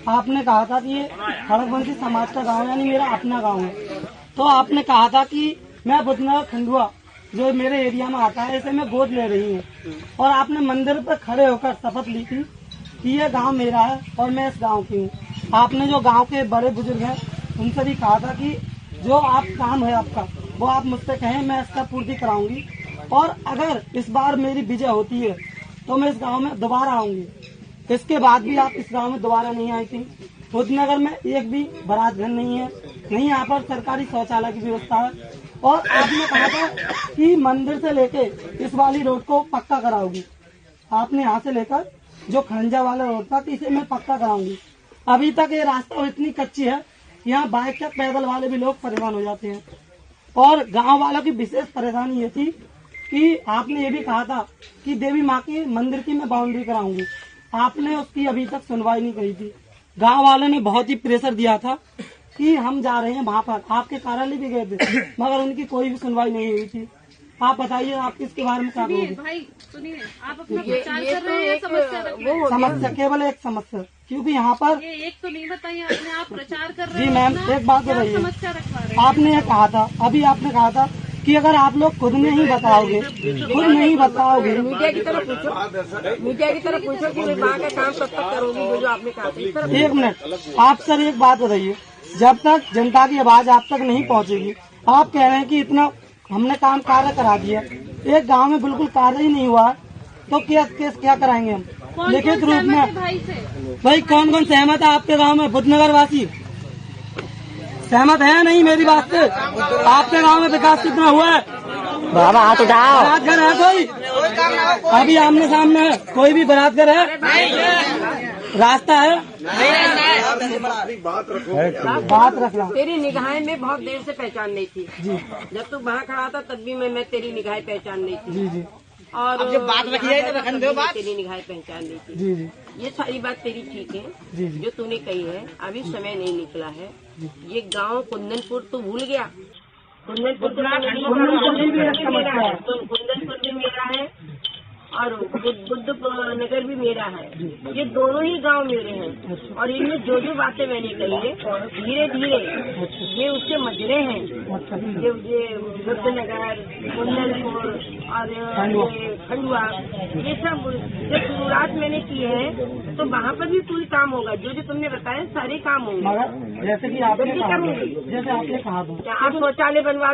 आपने कहा था कि ये खड़गवंशी समाज का गांव यानी मेरा अपना गांव है। तो आपने कहा था कि मैं बुधनगर खंडुआ जो मेरे एरिया में आता है इसे मैं गोद ले रही हूँ, और आपने मंदिर पर खड़े होकर शपथ ली थी कि ये गांव मेरा है और मैं इस गांव की हूँ। आपने जो गांव के बड़े बुजुर्ग हैं उनसे भी कहा था कि जो आप काम है आपका वो आप मुझसे कहें, मैं इसका पूर्ति कराऊंगी, और अगर इस बार मेरी विजय होती है तो मैं इस गांव में दोबारा आऊंगी। इसके बाद भी आप इस गांव में दोबारा नहीं आई थी। बुधनगर में एक भी बारात घर नहीं है, नहीं यहाँ पर सरकारी शौचालय की व्यवस्था है, और आपने कहा था कि मंदिर से लेके इस वाली रोड को पक्का कराओगी। आपने यहाँ से लेकर जो खंजा वाला रोड था इसे मैं पक्का कराऊंगी। अभी तक ये रास्ता इतनी कच्ची है, यहाँ बाइक के पैदल वाले भी लोग परेशान हो जाते हैं। और गांव वालों की विशेष परेशानी ये थी कि आपने ये भी कहा था कि देवी माँ के मंदिर की मैं बाउंड्री कराऊंगी। आपने उसकी अभी तक सुनवाई नहीं करी थी। गांव वालों ने बहुत ही प्रेशर दिया था कि हम जा रहे हैं वहाँ पर, आपके कार्यालय भी गए थे, मगर उनकी कोई भी सुनवाई नहीं हुई थी। आप बताइए आप इसके बारे में क्या कहोगे? भाई सुनिए, आप अपना प्रचार कर रहे हैं, समस्या समस्या केवल एक समस्या, क्योंकि यहाँ पर ये एक तो नहीं बताइए आपने, आप प्रचार कर रहे जी हैं। मैम एक बात बताइए, समस्या रखवा रहे हैं। आपने ये कहा था, अभी आपने कहा था कि अगर आप लोग खुद नहीं बताओगे मीडिया की तरफ पूछो कि वहाँ का काम कब तक करोगी, जो आपने कहा था। एक मिनट, आप सर एक बात बताइए, जब तक जनता की आवाज आप तक नहीं पहुंचेगी, आप कह रहे हैं कि इतना हमने काम कार्य करा दिया, एक गांव में बिल्कुल कार्य ही नहीं हुआ, तो क्या कराएंगे हम लिखित रूप में? भाई कौन कौन सहमत है आपके गांव में? बुधनगर वासी सहमत है नहीं मेरी बात से? आपके गांव में विकास कितना हुआ है? बाबा हाथ उठाओ। बारात घर है कोई? अभी आमने सामने है कोई भी बारात घर है? रास्ता है? बात रखना। तेरी निगाहें में बहुत देर से पहचान नहीं थी जी। जब तू वहाँ खड़ा था तब भी मैं तेरी निगाहें पहचान नहीं थी। जी जी और जब बात रखी है तो रखन दो बात। तेरी निगाहें पहचान नहीं थी। जी जी ये सारी बात तेरी ठीक है जी जी जो तूने कही है। अभी समय नहीं निकला है। ये गांव कुंदनपुर तू भूल गया? कुंदनपुर भी मेरा है और बुद्ध नगर भी मेरा है। ये दोनों ही गांव मेरे हैं, और इनमें जो जो बातें मैंने कही है धीरे धीरे ये उसके मजरे हैं। ये बुद्ध नगर, कुंदनपुर और ये खंडुआ, ये सब जब शुरुआत मैंने की है तो वहाँ पर भी पूरी काम होगा। जो जो तुमने बताया सारे काम होंगे। मगर जैसे कि आपने कहा, करूंगी। जैसे आपने कहा आप शौचालय बनवा